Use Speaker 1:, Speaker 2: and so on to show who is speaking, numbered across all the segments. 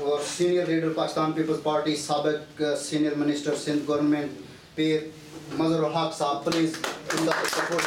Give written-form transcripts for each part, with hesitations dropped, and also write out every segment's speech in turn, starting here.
Speaker 1: our senior leader Pakistan People's Party, Sabak senior minister Sindh government, Pir Mazharul Haq Saab, please in the support.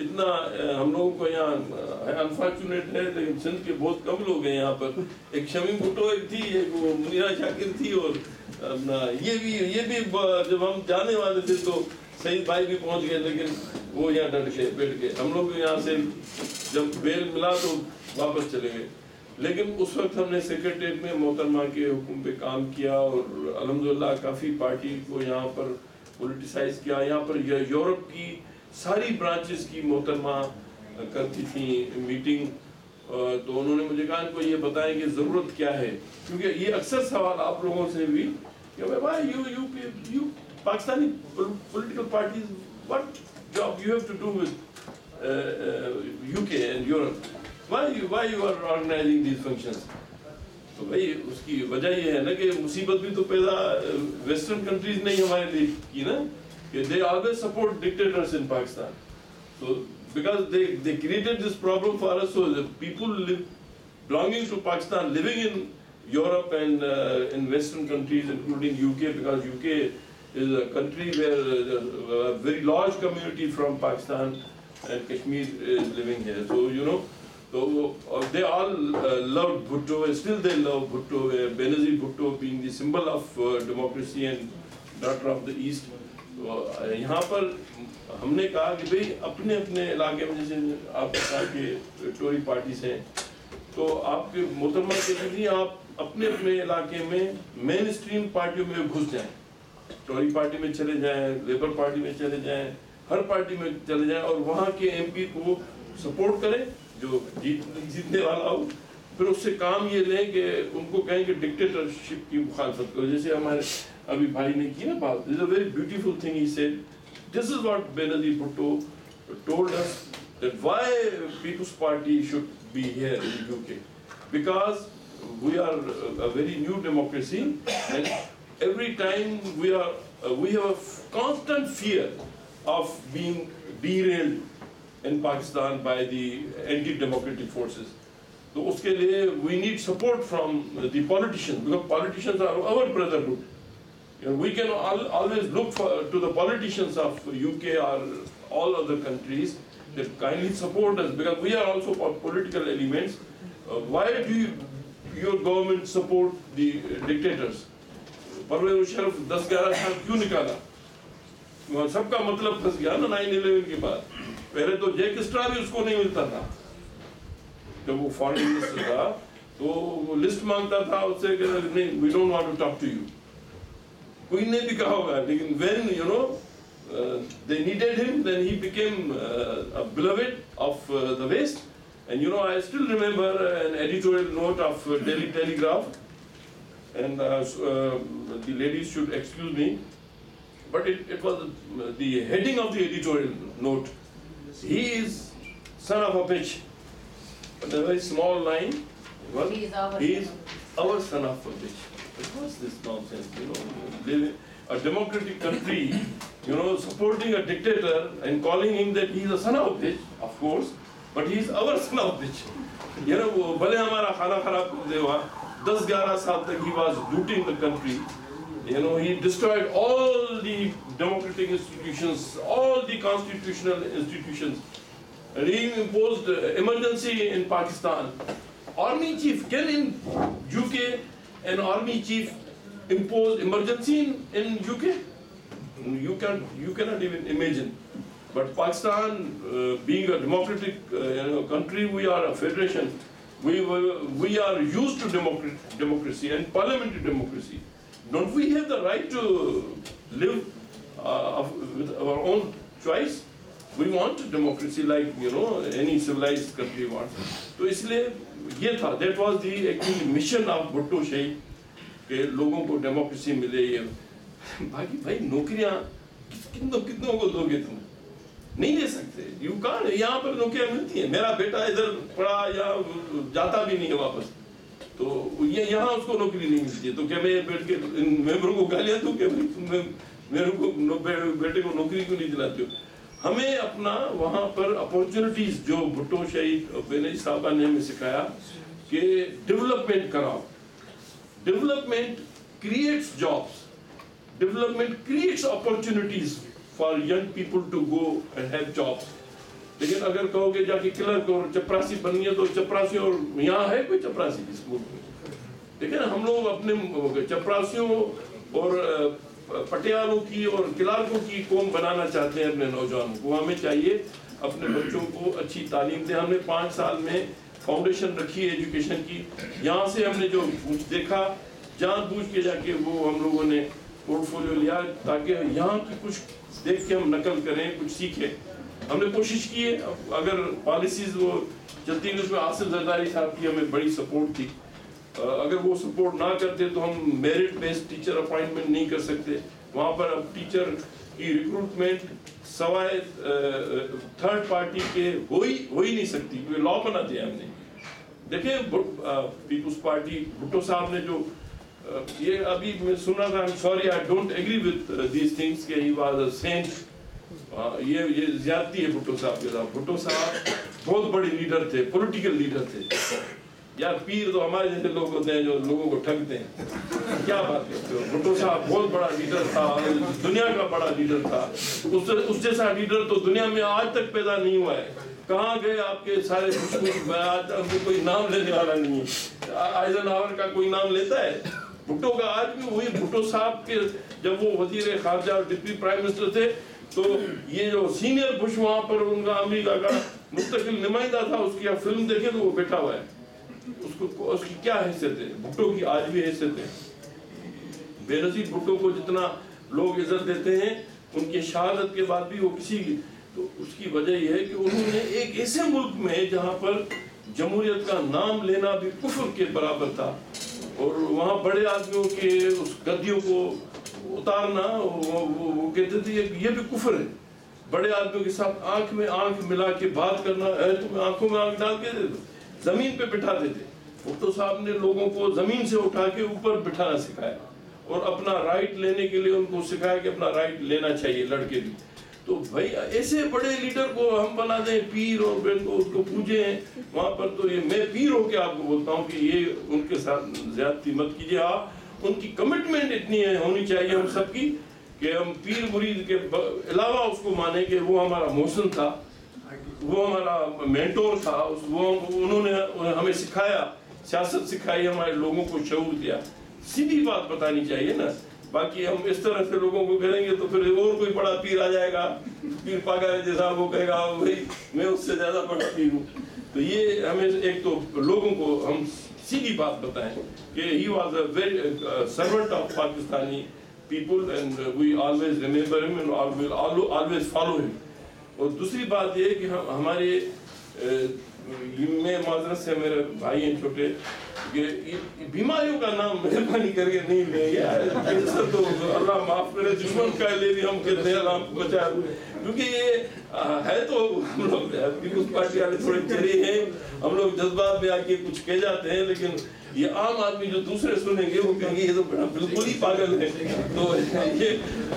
Speaker 2: اتنا ہم لوگوں کو یہاں unfortunate ہے، لیکن سندھ کے بہت کم لوگ ہیں یہاں پر. ایک شمیم بھٹو ایک تھی، ایک وہ منیرا شاکر تھی، اور اپنا یہ بھی جب ہم جانے والے تھے تو سعید بھائی بھی پہنچ گئے، لیکن وہ یہاں ڈٹ گئے بیٹھ گئے. ہم لوگ یہاں سے جب بیل ملا تو واپس چلے گئے. لیکن اس وقت ہم نے سیکریٹریٹ میں محترمہ کے حکم پہ کام کیا، اور الحمدللہ کافی پارٹی کو یہاں پر پولیٹیسائز کیا. یہاں پر یورپ کی ساری برانچز کی محترمہ کرتی تھیں میٹنگ، تو انہوں نے مجھے کہا ان کو یہ بتائیں کہ ضرورت کیا ہے، کیونکہ یہ اکثر سوال آپ لوگوں سے بھی کہ بھائی you Pakistani political parties what job you have to do with UK and Europe, why you are organizing these functions. تو بھائی اس کی وجہ یہ ہے نا کہ مصیبت بھی تو پیدا ویسٹرن کنٹریز نے ہمارے لیے کی نا، کہ they always support dictators in Pakistan. So because they created this problem for us, so the people belonging to Pakistan living in Europe and in Western countries including UK, because UK is a country where a very large community from Pakistan and Kashmir is living here. So you know, so they all loved Bhutto, and still they love Bhutto. Benazir Bhutto being the symbol of democracy and daughter of the East. یہاں پر ہم نے کہا کہ بھئی اپنے اپنے علاقے میں، جیسے آپ کہا کہ ٹوری پارٹیز ہیں، تو آپ کے محترمہ کہتے تھیں آپ اپنے اپنے علاقے میں مین اسٹریم پارٹیوں میں گھس جائیں، ٹوری پارٹی میں چلے جائیں، لیبر پارٹی میں چلے جائیں، ہر پارٹی میں چلے جائیں، اور وہاں کے ایم پی کو سپورٹ کریں جو جیتنے والا ہو. پھر اس سے کام یہ لیں کہ ان کو کہیں کہ ڈکٹیٹرشپ کی مخالفت کرو، جیسے ہمارے ابھی بھائی نے کی نا بات. This is a very beautiful thing he said. This is what Benazir Bhutto told us, that why People's Party should be here in UK. Because we are a very new democracy, and every time we have a constant fear of being derailed in Pakistan by the anti-democratic forces. So اس کے لیے we need support from the politicians, because politicians are our brotherhood. We can always look to the politicians of UK or all other countries that kindly support us, because we are also political elements. Why do your government support the dictators? Pervez Musharraf 10-11 سال کیوں نکالا؟ سب کا مطلب پھنس گیا نا 9/11 کے بعد. پہلے تو جیک اسٹرا بھی اس کو نہیں ملتا تھا جب وہ فارن منسٹر تھا، تو وہ لسٹ مانگتا تھا اس سے کہ نہیں we don't want to talk to you. کوئی نے بھی کہا ہوگا، لیکن when they needed him, then he became a beloved of the West. And I still remember an editorial note of Daily Telegraph, and the ladies should excuse me, but it was the heading of the editorial note: he is son of a bitch. And a very small line was, he is our son of a bitch. What's this nonsense? Living a democratic country, supporting a dictator and calling him that he is a son of a bitch, of course, but he is our son of a bitch. بھلے ہمارا کھانا خراب کر دے ہوا 10-11 سال تک he was looting the country. He destroyed all the democratic institutions, all the constitutional institutions, and he imposed emergency in Pakistan. Army chief, can in UK an army chief impose emergency in UK? You cannot even imagine. But Pakistan, being a democratic country, we are a federation. We are used to democracy and parliamentary democracy. Don't we have the right to live with our own choice? We want democracy like any civilized country wants. تو اس لیے یہ تھا, that was the actually mission of Bhutto شاہی کہ لوگوں کو democracy ملے. باقی بھائی نوکریاں کتنوں کو دو گے تم؟ نہیں دے سکتے. یو کان. یہاں پر نوکریاں ملتی ہیں. میرا بیٹا ادھر پڑھا یا جاتا بھی نہیں ہے واپس, تو یہاں اس کو نوکری نہیں ملتی ہے. تو کیا میں بیٹھ کے ان ممبروں کو گالیاں دوں کہ میرے کو بیٹے کو نوکری کیوں نہیں دلاتے ہو؟ ہمیں اپنا وہاں پر اپورچونیٹیز جو بھٹو شہید بینظیر صاحبہ نے ہمیں سکھایا کہ ڈیولپمنٹ کراؤ. Development creates jobs. Development creates opportunities for young people to go and have jobs. لیکن اگر کہو کہ جا کے کلرک اور چپراسی بننی ہے تو چپراسی، اور یہاں ہے کوئی چپراسی اس ملک میں؟ دیکھیں نا، ہم لوگ اپنے چپراسیوں اور پٹیالوں کی اور کلرکوں کی قوم بنانا چاہتے ہیں اپنے نوجوانوں کو. ہمیں چاہیے اپنے بچوں کو اچھی تعلیم دیں. ہم نے 5 سال میں فاؤنڈیشن رکھی ہے ایجوکیشن کی. یہاں سے ہم نے جو کچھ دیکھا جان بوجھ کے جا کے وہ ہم لوگوں نے پورٹ فولیو لیا تاکہ یہاں کی کچھ دیکھ کے ہم نقل کریں، کچھ سیکھیں. ہم نے کوشش کی ہے. اگر پالیسیز وہ چلتی ہیں، اس میں آصف زرداری صاحب کی ہمیں بڑی سپورٹ تھی. اگر وہ سپورٹ نہ کرتے تو ہم میرٹ بیسڈ ٹیچر اپوائنٹمنٹ نہیں کر سکتے. وہاں پر اب ٹیچر کی ریکروٹمنٹ سوائے تھرڈ پارٹی کے ہو ہی نہیں سکتی، کیونکہ لا بنا دیا ہم نے. دیکھیں پیپلز پارٹی بھٹو صاحب نے جو یہ ابھی میں سنا تھا، sorry I don't agree with these things کہ ہی واز اے سینٹ. یہ زیادتی ہے بھٹو صاحب کے ساتھ. بھٹو صاحب بہت بڑے لیڈر تھے، پولیٹیکل لیڈر تھے. یار پیر تو ہمارے جیسے لوگ ہوتے ہیں جو لوگوں کو ٹھگتے ہیں. کیا بات کرتے ہو؟ بھٹو صاحب بہت بڑا لیڈر تھا، دنیا کا بڑا لیڈر تھا. اس جیسا لیڈر تو دنیا میں آج تک پیدا نہیں ہوا ہے. کہاں گئے آپ کے سارے دشمن؟ آج ہم کو کوئی نام لینے والا نہیں ہے. آئزن ہاور کا کوئی نام لیتا ہے؟ بھٹو کا آج بھی وہی. بھٹو صاحب کے جب وہ وزیر خارجہ اور ڈپٹی پرائم منسٹر تھے تو یہ جو سینئر بش وہاں پر ان کا امریکہ کا مستقل نمائندہ تھا، اس کی آپ فلم دیکھیں تو وہ بیٹھا ہوا ہے. اس کی کیا حیثیت ہے؟ بھٹو کی آج بھی حیثیت ہے. بے نظیر بھٹو کو جتنا لوگ عزت دیتے ہیں، ان کی شہادت کے بعد بھی وہ کسی کی، تو اس کی وجہ یہ ہے کہ انہوں نے ایک ایسے ملک میں جہاں پر جمہوریت کا نام لینا بھی کفر کے برابر تھا، اور وہاں بڑے آدمیوں کے اس گدیوں کو اتارنا، وہ کہتے تھے یہ بھی کفر ہے. بڑے آدمیوں کے ساتھ آنکھ میں آنکھ ملا کے بات کرنا ہے، تمہیں آنکھوں میں آنکھ ڈال کے زمین پہ بٹھا دیتے. بھٹو صاحب نے لوگوں کو زمین سے اٹھا کے اوپر بٹھانا سکھایا، اور اپنا رائٹ لینے کے لیے ان کو سکھایا کہ اپنا رائٹ لینا چاہیے لڑکے بھی. تو بھائی ایسے بڑے لیڈر کو ہم بنا دیں پیر اور اس کو پوجیں وہاں پر. تو یہ میں پیر ہو کے آپ کو بولتا ہوں کہ یہ ان کے ساتھ زیادتی مت کیجیے. آپ ان کی کمٹمنٹ اتنی ہونی چاہیے ہم سب کی کہ ہم پیر مرید کے علاوہ اس کو مانیں کہ وہ ہمارا محسن تھا، وہ ہمارا مینٹور تھا. انہوں نے ہمیں سکھایا، سیاست سکھائی، ہمارے لوگوں کو شعور دیا. سیدھی بات بتانی چاہیے نا. باقی ہم اس طرح سے لوگوں کو کریں گے تو پھر اور کوئی بڑا پیر آ جائے گا، پیر پاگا ہے جیسا، وہ کہے گا بھائی میں اس سے زیادہ بڑا پیر ہوں. تو یہ ہمیں ایک تو لوگوں کو ہم سیدھی بات بتائیں کہ he was a very servant of Pakistani people and we always remember him and always follow him. اور دوسری بات یہ کہ ہمارے میں معذرت سے میرے بھائی ہیں چھوٹے کہ بیماریوں کا نام مہربانی کر کے نہیں لیں. کینسر تو اللہ معاف کرے، دشمن کا لے بھی ہم کہتے ہیں اللہ بچائے، کیونکہ یہ ہے تو ہم لوگ پیپلز پارٹی والے تھوڑے چہرے ہیں، ہم لوگ جذبات میں آ کے کچھ کہہ جاتے ہیں، لیکن یہ عام آدمی جو دوسرے سنیں گے وہ کہیں گے یہ تو بالکل ہی پاگل ہے. تو یہ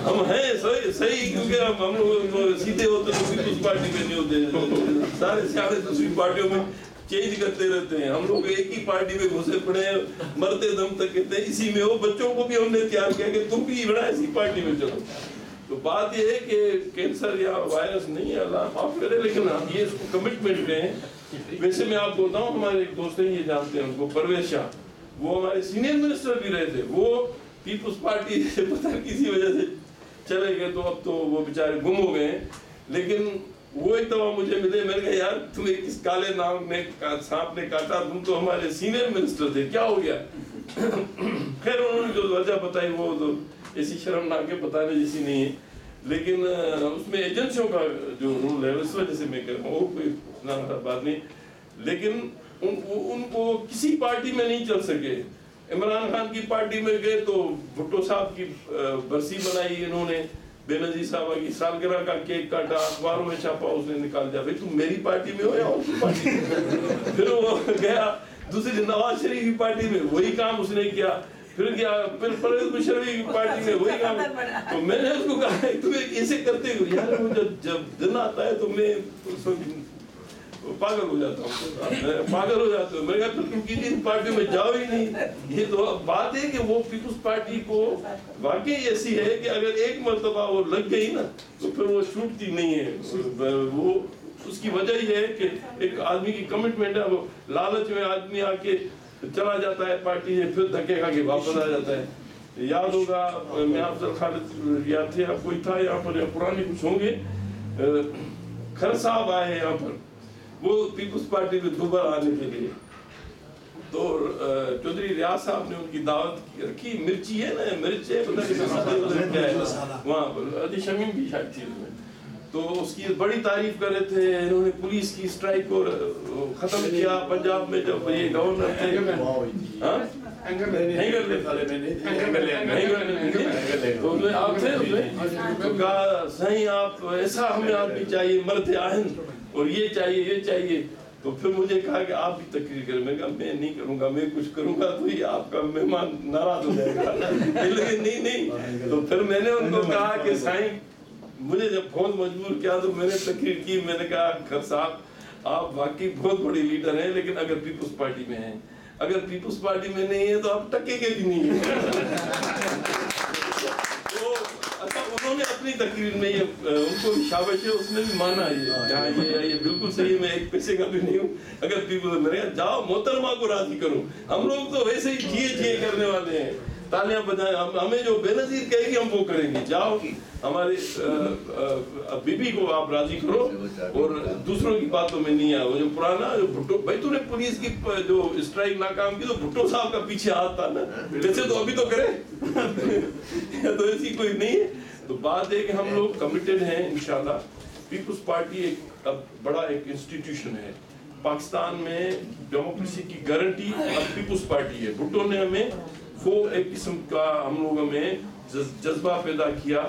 Speaker 2: ہم ہیں صحیح کیونکہ ہم لوگ سیدھے ہوتے تو پیپلز پارٹی میں نہیں ہوتے. سارے سیاسی دوسری پارٹیوں میں چینج کرتے رہتے ہیں. ہم لوگ ایک ہی پارٹی میں گھسے پڑے ہیں، مرتے دم تک کہتے ہیں اسی میں ہو. بچوں کو بھی ہم نے تیار کیا کہ تم بھی بڑا اسی پارٹی میں چلو. تو بات یہ ہے کہ کینسر یا وائرس نہیں ہے، اللہ معاف کرے، لیکن یہ اس کو کمٹمنٹ دیں. ویسے میں آپ بولتا ہوں، ہمارے ایک دوست ہیں یہ جانتے ہیں ان کو، پرویز شاہ، وہ ہمارے سینئر منسٹر بھی رہے تھے. وہ پیپلز پارٹی سے پتہ کسی وجہ سے چلے گئے، تو اب تو وہ بیچارے گم ہو گئے ہیں. لیکن وہ ایک دفعہ مجھے ملے، میں نے کہا یار تمہیں کس کالے ناگ نے سانپ نے کاٹا، تم تو ہمارے سینئر منسٹر تھے، کیا ہو گیا؟ خیر انہوں نے جو وجہ بتائی وہ تو ایسی شرمناک ہے، بتانے جیسی نہیں ہے. لیکن اس میں ایجنسیوں کا جو رول ہے اس وجہ سے میں کہہ رہا ہوں، اور کوئی بات نہیں. لیکن ان کو کسی پارٹی میں نہیں چل سکے. عمران خان کی پارٹی میں گئے تو بھٹو صاحب کی برسی بنائی انہوں نے، بے نظیر صاحبہ کی سالگرہ کا کیک کاٹا، اخباروں میں چھاپا، اس نے نکال دیا بھائی تم میری پارٹی میں ہو یا اور کی پارٹی میں. پھر وہ گیا دوسری نواز شریف کی پارٹی میں، وہی کام اس نے کیا. پھر گیا پھر پرویز مشرف کی پارٹی میں، وہی کام. تو میں نے اس کو کہا تمہیں ایسے کرتے ہو یار، جب دن آتا ہے تو میں پاگل ہو جاتا ہوں، پاگل ہو جاتا ہوں. میں نے کہا پھر تم کسی پارٹی میں جاؤ ہی نہیں. یہ تو بات ہے کہ وہ پیپلز پارٹی کو واقعی ایسی ہے کہ اگر ایک مرتبہ وہ لگ گئی نا تو پھر وہ چھوٹتی نہیں ہے. وہ اس کی وجہ یہ ہے کہ ایک آدمی کی کمٹمنٹ ہے. وہ لالچ میں آدمی آ کے چلا جاتا ہے پارٹی سے, پھر دھکے کھا کے واپس آ جاتا ہے. یاد ہوگا میں افضل خالد یاد تھے, آپ کوئی تھا یہاں پر, پرانے کچھ ہوں گے, کھر صاحب آئے ہیں یہاں پر, وہ پیپلز پارٹی میں دوبارہ آنے کے لیے. تو چودھری ریاض صاحب نے ان کی دعوت رکھی. مرچی ہے نا, مرچ ہے, پتہ نہیں کیا ہے وہاں پر, ادی شمیم بھی شاید تھی اس میں. تو اس کی بڑی تعریف کر رہے تھے. انہوں نے پولیس کی اسٹرائک کو ختم کیا پنجاب میں جب یہ گورنر تھے. آپ تھے تو کہا سائیں آپ ایسا ہمیں آدمی چاہیے, مرد آہن, اور یہ چاہیے یہ چاہیے. تو پھر مجھے کہا کہ آپ بھی تقریر کریں. میں کہا میں نہیں کروں گا, میں کچھ کروں گا تو یہ آپ کا مہمان ناراض ہو جائے گا. لیکن نہیں. تو پھر میں نے ان کو کہا کہ سائیں مجھے جب بہت مجبور کیا تو میں نے تقریر کی. میں نے کہا کھر صاحب آپ واقعی بہت بڑے لیڈر ہیں, لیکن اگر پیپلز پارٹی میں ہیں, اگر پیپلز پارٹی میں نہیں ہے تو آپ ٹکے کے بھی نہیں ہیں. تو انہوں نے اپنی تقریر میں یہ ان کو شاباش ہے, اس نے بھی مانا یہ بالکل صحیح, میں ایک پیسے کا بھی نہیں ہوں. اگر پیپل میں نے جاؤ محترمہ کو راضی کرو, ہم لوگ تو ویسے ہی جیے کرنے والے ہیں, تالیاں بجائیں, ہمیں جو بے نظیر کہے گی ہم وہ کریں گے. جاؤ ہمارے بیوی کو آپ راضی کرو, اور دوسروں کی باتوں میں نہیں آئے. وہ جو پرانا جو بھٹو بھائی, تو نے پولیس کی جو اسٹرائک ناکام کی تو بھٹو صاحب کا پیچھے ہاتھ تھا نا, ویسے تو ابھی تو کرے تو ایسی کوئی نہیں ہے. تو بات ہے کہ ہم لوگ کمیٹڈ ہیں انشاءاللہ. پیپلز پارٹی ایک اب بڑا ایک انسٹیٹیوشن ہے پاکستان میں. ڈیموکریسی کی گارنٹی اب پیپلز پارٹی ہے. بھٹو نے ہمیں وہ ایک قسم کا ہم لوگوں میں جذبہ پیدا کیا,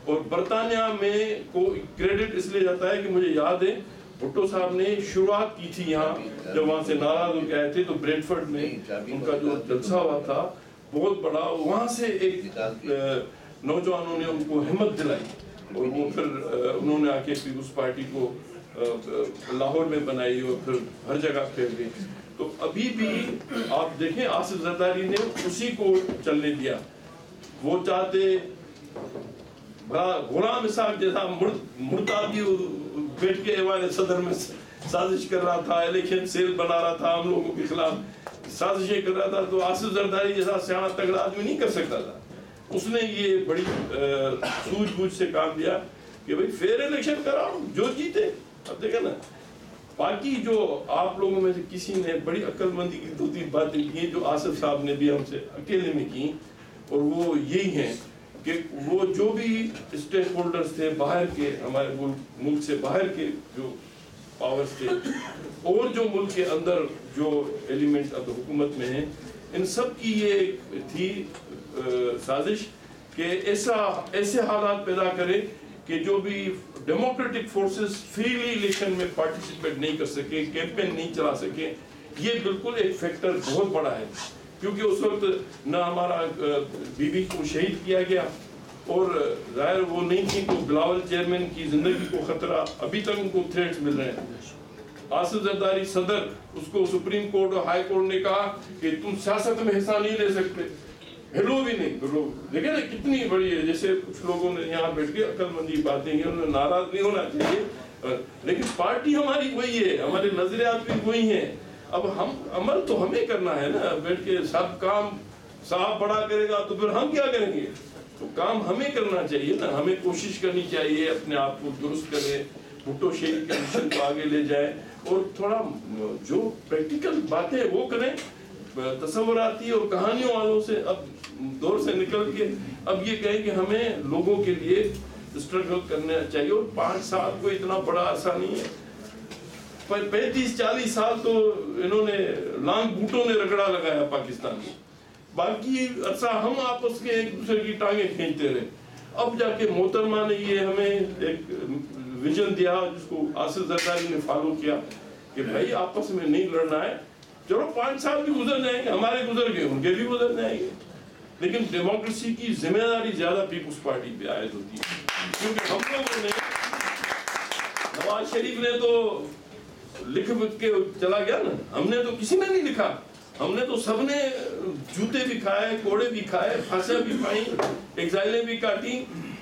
Speaker 2: اور برطانیہ میں کو کریڈٹ اس لیے جاتا ہے کہ مجھے یاد ہے بھٹو صاحب نے شروعات کی تھی یہاں, جب وہاں سے ناراض ہو کے آئے تھے تو برینڈفورڈ میں ان کا جو جلسہ ہوا تھا بہت بڑا, وہاں سے ایک نوجوانوں نے ان کو ہمت دلائی, اور وہ پھر انہوں نے آ کے پیپلز پارٹی کو لاہور میں بنائی اور پھر ہر جگہ پھیل گئی. تو ابھی بھی آپ دیکھیں آصف زرداری نے اسی کو چلنے دیا. وہ چاہتے غلام اسحاق جیسا مرتادی بیٹھ کے ایوان صدر میں سازش کر رہا تھا, الیکشن سیل بنا رہا تھا, ہم لوگوں کے خلاف سازشیں کر رہا تھا. تو آصف زرداری جیسا سیاح تگڑا آدمی نہیں کر سکتا تھا. اس نے یہ بڑی سوجھ بوجھ سے کام دیا کہ بھئی فیئر الیکشن کراؤ, جو جیتے. اب دیکھیں نا, باقی جو آپ لوگوں میں سے کسی نے بڑی عقل مندی کی 2-3 باتیں کی ہیں جو آصف صاحب نے بھی ہم سے اکیلے میں کی, اور وہ یہی ہیں کہ وہ جو بھی اسٹیک ہولڈرز تھے باہر کے, ہمارے ملک سے باہر کے جو پاورز تھے, اور جو ملک کے اندر جو ایلیمنٹ اب حکومت میں ہیں, ان سب کی یہ تھی سازش کہ ایسے حالات پیدا کرے کہ جو بھی ڈیموکریٹک فورسز فریلی الیکشن میں پارٹیسپیٹ نہیں کر سکے, کیمپین نہیں چلا سکے. یہ بالکل ایک فیکٹر بہت بڑا ہے, کیونکہ اس وقت نہ ہمارا بی بی کو شہید کیا گیا, اور ظاہر وہ نہیں تھی, تو بلاول چیئرمین کی زندگی کو خطرہ, ابھی تک ان کو تھریٹس مل رہے ہیں. آصف زرداری صدر, اس کو سپریم کورٹ اور ہائی کورٹ نے کہا کہ تم سیاست میں حصہ نہیں لے سکتے, ہلو بھی نہیں. دیکھیں نا کتنی بڑی ہے. جیسے کچھ لوگوں نے یہاں بیٹھ کے عقل مندی باتیں کی, انہوں نے ناراض نہیں ہونا چاہیے, لیکن پارٹی ہماری وہی ہے, ہمارے نظریات بھی وہی ہیں. اب ہم عمل تو ہمیں کرنا ہے نا, بیٹھ کے سب کام صاحب بڑا کرے گا تو پھر ہم کیا کریں گے. تو کام ہمیں کرنا چاہیے نا, ہمیں کوشش کرنی چاہیے اپنے آپ کو درست کرے, بھٹو شہید کے مشن کو آگے لے جائے, اور تھوڑا جو پریکٹیکل باتیں وہ کریں. تصوراتی اور کہانیوں والوں سے اب دور سے نکل کے اب یہ کہیں کہ ہمیں لوگوں کے لیے اسٹرگل کرنا چاہیے. اور 5 سال کوئی اتنا بڑا عرصہ نہیں ہے, 35-40 سال تو انہوں نے لانگ بوٹوں نے رگڑا لگایا پاکستان میں. باقی عرصہ ہم آپس کے ایک دوسرے کی ٹانگیں کھینچتے رہے. اب جا کے محترمہ نے یہ ہمیں ایک ویژن دیا جس کو آصف زرداری نے فالو کیا کہ بھائی آپس میں نہیں لڑنا ہے. چلو 5 سال بھی گزر جائیں گے, ہمارے گزر گئے, ان کے بھی گزر جائیں گے, لیکن ڈیموکریسی کی ذمہ داری زیادہ پیپلز پارٹی پہ عائد ہوتی ہے. کیونکہ ہم لوگوں نے, نواز شریف نے تو لکھ کے چلا گیا نا, ہم نے تو کسی نے نہیں لکھا, ہم نے تو سب نے جوتے بھی کھائے, کوڑے بھی کھائے, پھانسیاں بھی کھائیں, ایگزائلیں بھی کاٹی,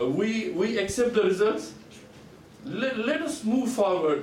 Speaker 2: we accept the results, let us move forward।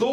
Speaker 2: 2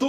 Speaker 2: 2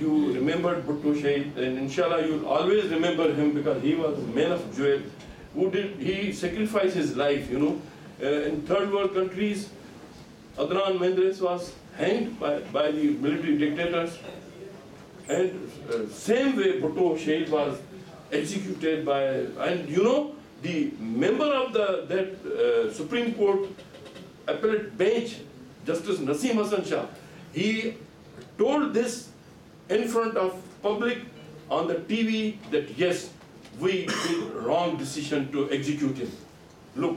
Speaker 2: you remembered Bhutto Shahid, and inshallah you'll always remember him because he was a man of jewel who he sacrificed his life, you know. In third world countries, Adnan Menderes was hanged by the military dictators, and same way Bhutto Shahid was executed by, and you know, the member of that Supreme Court appellate bench, Justice Naseem Hassan Shah, he told this in front of public on the TV that yes, we did wrong decision to execute him. Look,